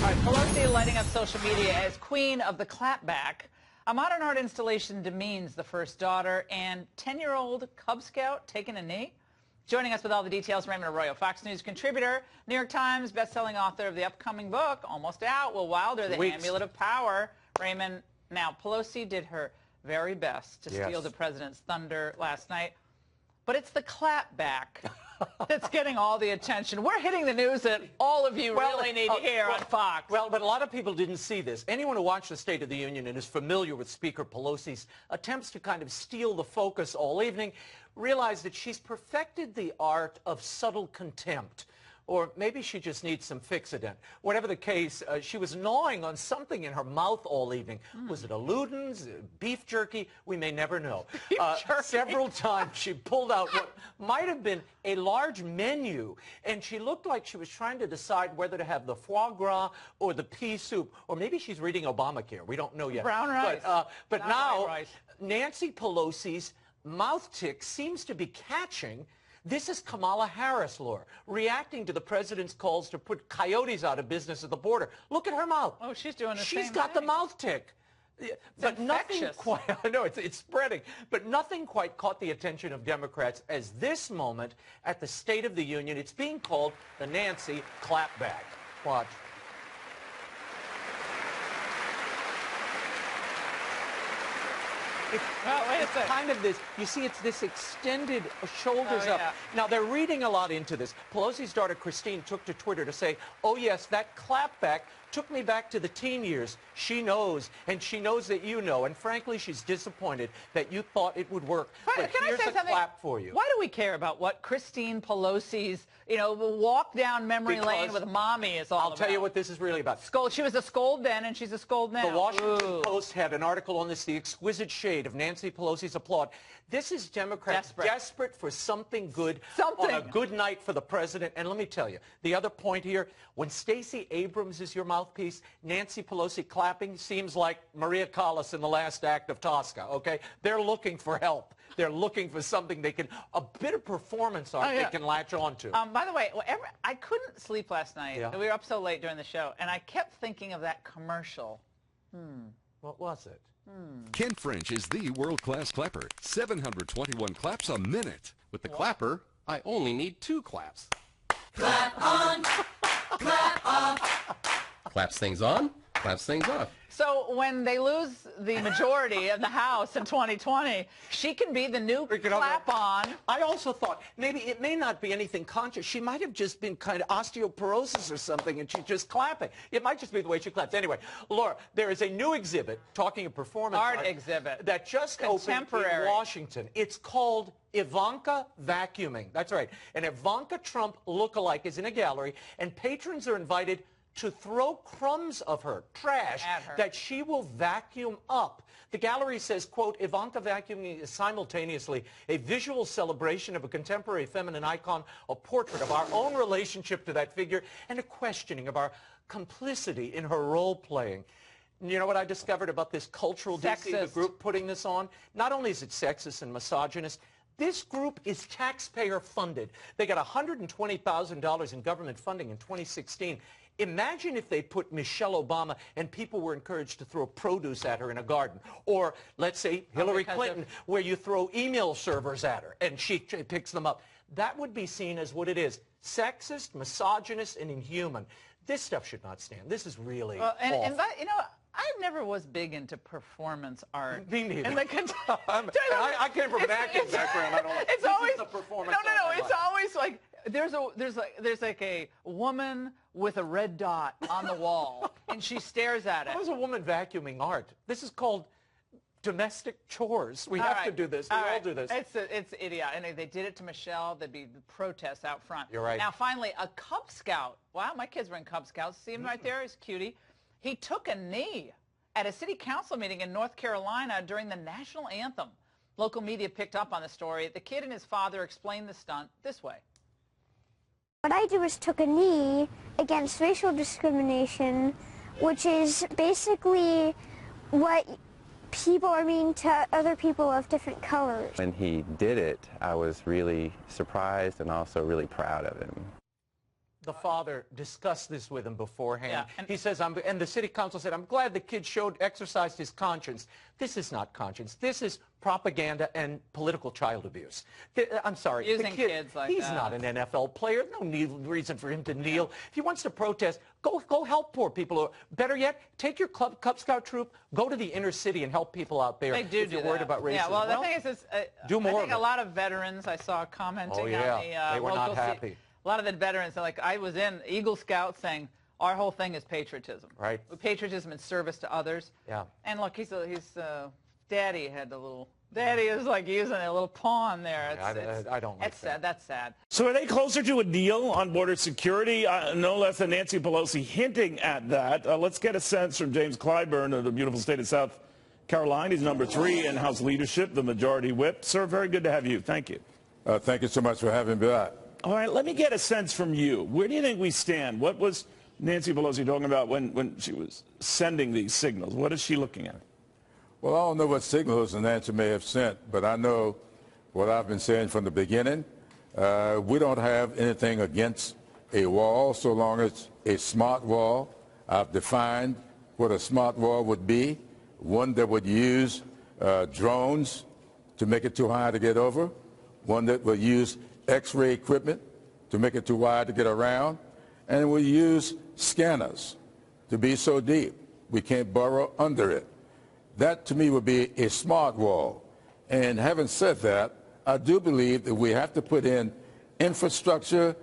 All right, Pelosi lighting up social media as queen of the clapback. A modern art installation demeans the first daughter, and 10-year-old Cub Scout taking a knee. Joining us with all the details, Raymond Arroyo, Fox News contributor, New York Times best-selling author of the upcoming book, almost out, Will Wilder, The Amulet of Power. Raymond, now Pelosi did her very best to steal the president's thunder last night, but it's the clapback that's getting all the attention. We're hitting the news that all of you really need to hear on Fox. Well, but a lot of people didn't see this. Anyone who watched the State of the Union and is familiar with Speaker Pelosi's attempts to kind of steal the focus all evening realized that she's perfected the art of subtle contempt. Or maybe she just needs some Fixodent. Whatever the case, she was gnawing on something in her mouth all evening. Was it a Luden's, beef jerky? We may never know. Several times she pulled out what might have been a large menu, and she looked like she was trying to decide whether to have the foie gras or the pea soup, or maybe she's reading Obamacare. We don't know yet. Brown rice. But now, Nancy Pelosi's mouth tick seems to be catching. This is Kamala Harris, Laura, reacting to the president's calls to put coyotes out of business at the border. Look at her mouth. Oh, she's doing the same She's got the mouth tick. But nothing quite, I know, it's spreading, but nothing quite caught the attention of Democrats as this moment at the State of the Union. It's being called the Nancy clapback. Watch. It's kind of this, you see, it's this extended shoulders up. Now, they're reading a lot into this. Pelosi's daughter, Christine, took to Twitter to say, oh, yes, that clapback took me back to the teen years. She knows, and she knows that you know. And frankly, she's disappointed that you thought it would work. But here's a clap for you. Why do we care about what Christine Pelosi's, walk down memory lane with mommy is all about? I'll tell you what this is really about. She was a scold then, and she's a scold now. The Washington Post had an article on this, the exquisite shade of Nancy Pelosi's applaud. This is Democrats desperate for something good on a good night for the president. And let me tell you, the other point here, when Stacey Abrams is your mouthpiece, Nancy Pelosi clapping seems like Maria Callas in the last act of Tosca, okay? They're looking for help. They're looking for something they can, a bit of performance art they can latch on to. By the way, I couldn't sleep last night. We were up so late during the show, and I kept thinking of that commercial. What was it? Ken French is the world-class clapper. 721 claps a minute. With the clapper, I only need 2 claps. Clap on, clap off. Claps things on, claps things off. So when they lose the majority of the House in 2020, she can be the new clap-on. I also thought maybe it may not be anything conscious. She might have just been kind of osteoporosis or something, and she's just clapping. It might just be the way she claps. Anyway, Laura, there is a new exhibit, talking of performance art exhibit, that just opened in Washington. It's called Ivanka Vacuuming. That's right. An Ivanka Trump lookalike is in a gallery, and patrons are invited to throw crumbs of her, trash, that she will vacuum up. The gallery says, quote, Ivanka vacuuming is simultaneously a visual celebration of a contemporary feminine icon, a portrait of our own relationship to that figure, and a questioning of our complicity in her role-playing. You know what I discovered about this cultural DC, the group putting this on? Not only is it sexist and misogynist, this group is taxpayer-funded. They got $120,000 in government funding in 2016. Imagine if they put Michelle Obama and people were encouraged to throw produce at her in a garden. Or, let's say, Hillary Clinton, where you throw email servers at her and she picks them up. That would be seen as what it is, sexist, misogynist, and inhuman. This stuff should not stand. This is really awful. I never was big into performance art. Me neither. I came from an acting background. I don't know. It's always the performance. No. It's always like there's like a woman with a red dot on the wall, and she stares at it. How is a woman vacuuming art? This is called domestic chores. We have to do this. We all do this. It's idiotic. And they did it to Michelle. There'd be protests out front. You're right. Now, finally, a Cub Scout. Wow, my kids were in Cub Scouts. See him right there? He's a cutie. He took a knee at a city council meeting in North Carolina during the national anthem. Local media picked up on the story. The kid and his father explained the stunt this way. What I did was took a knee against racial discrimination, which is basically what people are mean to other people of different colors. When he did it, I was really surprised and also really proud of him. the father discussed this with him beforehand. Yeah, and he says, and the city council said, I'm glad the kid exercised his conscience. This is not conscience. This is propaganda and political child abuse. I'm sorry. Using the kid, kids like he's that. not an NFL player. No reason for him to kneel. If he wants to protest, go help poor people. Or better yet, take your Cub Scout troop, go to the inner city and help people out there. They do if you're worried about racism. Yeah, well, the thing is, do more I think of a it. lot of veterans I saw commenting Oh, yeah. on the They were local not happy. A lot of the veterans, like I was in Eagle Scouts saying, our whole thing is patriotism. Right. Patriotism and service to others. Yeah. And look, Daddy had Daddy is like using a little pawn there. I don't like that. Sad. That's sad. So are they closer to a deal on border security? No less than Nancy Pelosi hinting at that. Let's get a sense from James Clyburn of the beautiful state of South Carolina. He's number 3 in House leadership, the majority whip. Sir, very good to have you. Thank you. Thank you so much for having me back. All right, let me get a sense from you. Where do you think we stand? What was Nancy Pelosi talking about when she was sending these signals? What is she looking at? Well, I don't know what signals Nancy may have sent, but I know what I've been saying from the beginning. We don't have anything against a wall so long as a smart wall. I've defined what a smart wall would be, one that would use drones to make it too high to get over, one that would use X-ray equipment to make it too wide to get around, and we use scanners to be so deep we can't burrow under it. That, to me, would be a smart wall. And having said that, I do believe that we have to put in infrastructure,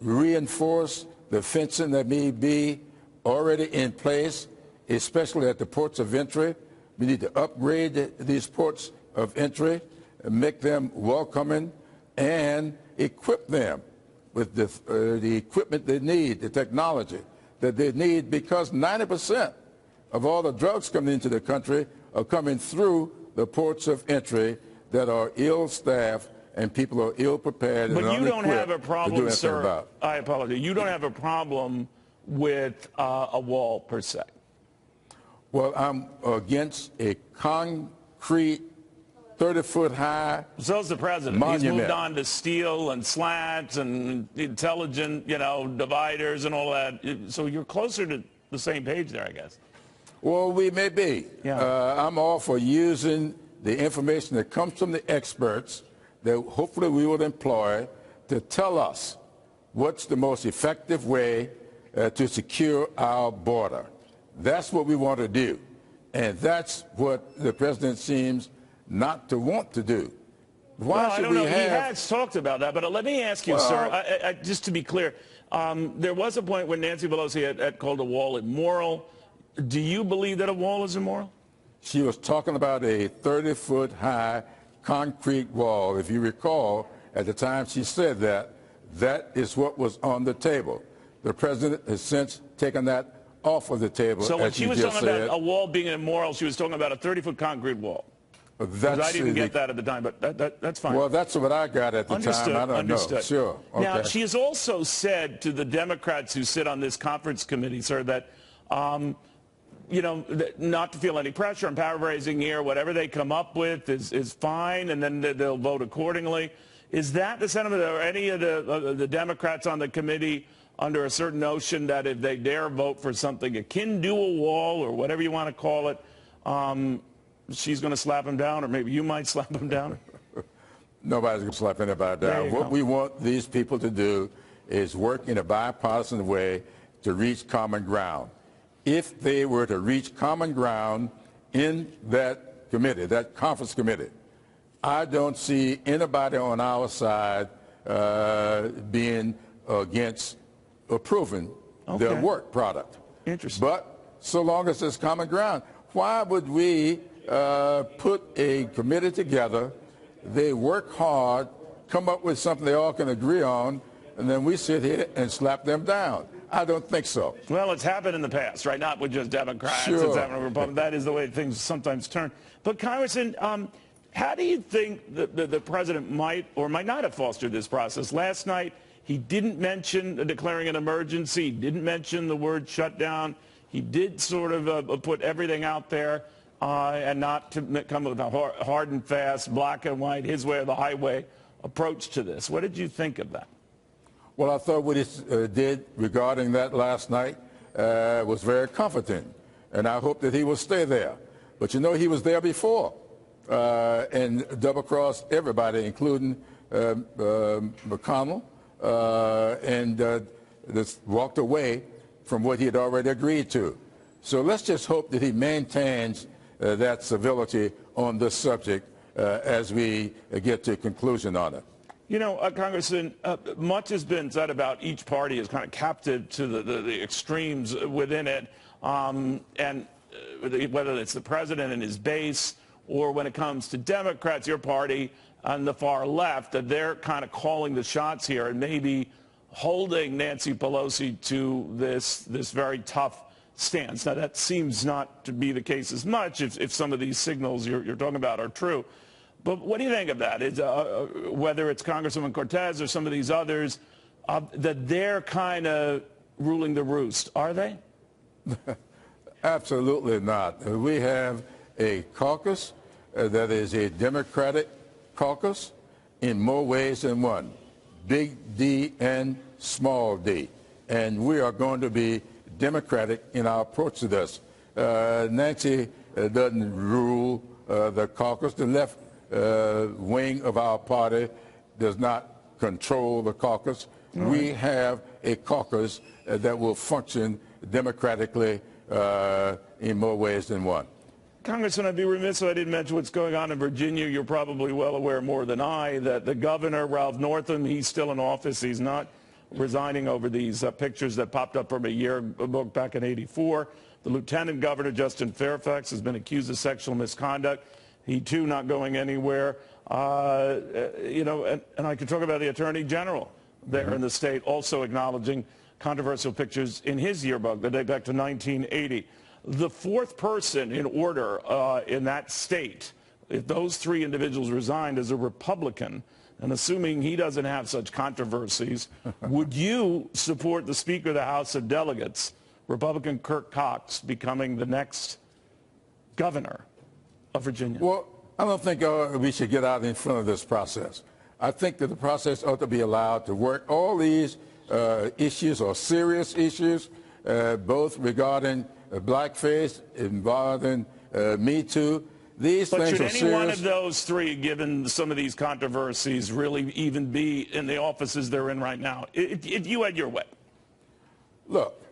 reinforce the fencing that may be already in place, especially at the ports of entry. We need to upgrade these ports of entry and make them welcoming and equip them with the equipment they need, the technology that they need, because 90% of all the drugs coming into the country are coming through the ports of entry that are ill-staffed and people are ill-prepared. But and you don't have a problem, sir. About. I apologize. You don't have a problem with a wall per se. Well, I'm against a concrete 30-foot high So's the president. monument. He's moved on to steel and slats and intelligent, dividers and all that. So you're closer to the same page there, I guess. Well, we may be. Yeah. I'm all for using the information that comes from the experts that hopefully we will employ to tell us what's the most effective way to secure our border. That's what we want to do. And that's what the president seems not to want to do. Why I should don't know. we have... He has talked about that, but let me ask you, sir, just to be clear, there was a point when Nancy Pelosi had called a wall immoral. Do you believe that a wall is immoral? She was talking about a 30-foot high concrete wall. If you recall, at the time she said that, that is what was on the table. The president has since taken that off of the table. So when as she was talking about a wall being immoral, she was talking about a 30-foot concrete wall. I didn't get that at the time, but that's fine. Well, that's what I got at the time. I don't know. Sure. Okay. Now, she has also said to the Democrats who sit on this conference committee, sir, that, not to feel any pressure. I'm paraphrasing here. Whatever they come up with is fine, and then they'll vote accordingly. Is that the sentiment? Or any of the Democrats on the committee under a certain notion that if they dare vote for something akin to a wall or whatever you want to call it, she's going to slap them down, or maybe you might slap them down? Nobody's going to slap anybody down. What we want these people to do is work in a bipartisan way to reach common ground. If they were to reach common ground in that committee, that conference committee, I don't see anybody on our side being against approving their work product. Interesting. But so long as there's common ground, why would we put a committee together, they work hard, come up with something they all can agree on, and then we sit here and slap them down? I don't think so. Well, it's happened in the past, right? Not with just Democrats. Sure. It's happened with Republicans. That is the way things sometimes turn. But, Congressman, how do you think the president might or might not have fostered this process? Last night, he didn't mention declaring an emergency. He didn't mention the word shutdown. He did sort of put everything out there and not to come with a hard and fast, black and white, his way or the highway approach to this. What did you think of that? Well, I thought what he did regarding that last night was very comforting, and I hope that he will stay there. But you know, he was there before and double-crossed everybody, including McConnell, and just walked away from what he had already agreed to. So let's just hope that he maintains that civility on this subject as we get to a conclusion on it. You know, Congressman, much has been said about each party as kind of captive to the extremes within it, and whether it's the president and his base, or when it comes to Democrats, your party on the far left, that they're kind of calling the shots here and maybe holding Nancy Pelosi to this very tough stance. Now, that seems not to be the case as much if some of these signals you're talking about are true. But what do you think of that? Whether it's Congresswoman Cortez or some of these others, that they're kind of ruling the roost, are they? Absolutely not. We have a caucus that is a Democratic caucus in more ways than one, big D and small d. And we are going to be Democratic in our approach to this. Nancy doesn't rule the caucus. The left wing of our party does not control the caucus. Right. We have a caucus that will function democratically in more ways than one. Congressman, I'd be remiss if I didn't mention what's going on in Virginia. You're probably well aware more than I that the governor, Ralph Northam, he's still in office. He's not resigning over these pictures that popped up from a yearbook back in '84. The lieutenant governor, Justin Fairfax, has been accused of sexual misconduct. He, too, not going anywhere. You know, and I could talk about the attorney general there in the state also acknowledging controversial pictures in his yearbook that date back to 1980. The fourth person in order in that state, if those three individuals resigned, as a Republican, and assuming he doesn't have such controversies, would you support the Speaker of the House of Delegates, Republican Kirk Cox, becoming the next governor of Virginia? Well, I don't think we should get out in front of this process. I think that the process ought to be allowed to work. All these issues are serious issues, both regarding blackface, involving Me Too. These but things should are any serious. One of those three, given some of these controversies, really even be in the offices they're in right now, if you had your way? Look,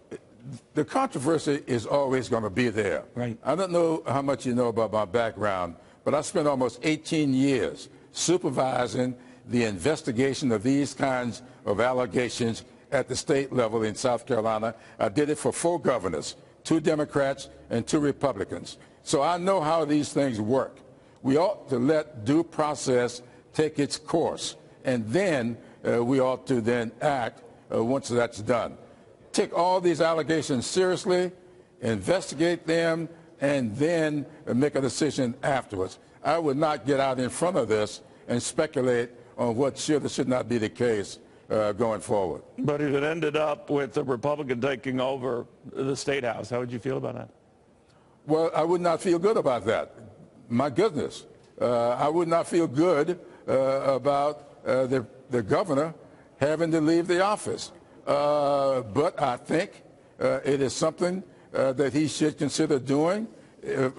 the controversy is always going to be there. Right. I don't know how much you know about my background, but I spent almost 18 years supervising the investigation of these kinds of allegations at the state level in South Carolina. I did it for 4 governors, 2 Democrats and 2 Republicans. So I know how these things work. We ought to let due process take its course, and then we ought to then act once that's done. Take all these allegations seriously, investigate them, and then make a decision afterwards. I would not get out in front of this and speculate on what should or should not be the case going forward. But if it ended up with a Republican taking over the State House, how would you feel about that? Well, I would not feel good about that. My goodness. I would not feel good about the governor having to leave the office. But I think it is something that he should consider doing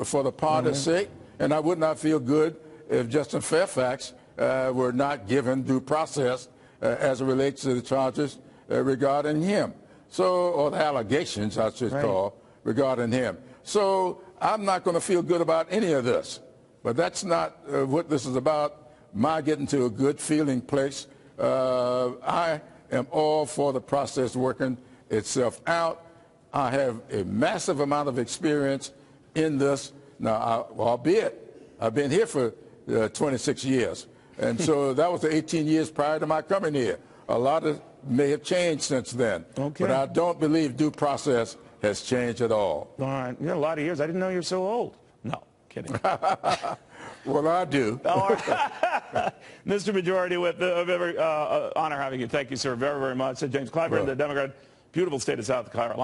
for the party's sake. And I would not feel good if Justin Fairfax were not given due process as it relates to the charges regarding him. So, or the allegations, I should call, regarding him. So I'm not going to feel good about any of this. But that's not what this is about, my getting to a good feeling place. I am all for the process working itself out. I have a massive amount of experience in this. Now, albeit I've been here for 26 years. And so that was the 18 years prior to my coming here. A lot of may have changed since then. Okay. But I don't believe due process has changed at all. All right. You got a lot of years. I didn't know you're so old. No, kidding. Well, I do. All right. Mr. Majority Whip, honor having you. Thank you, sir, very, very much. James Clyburn, the Democrat, beautiful state of South Carolina.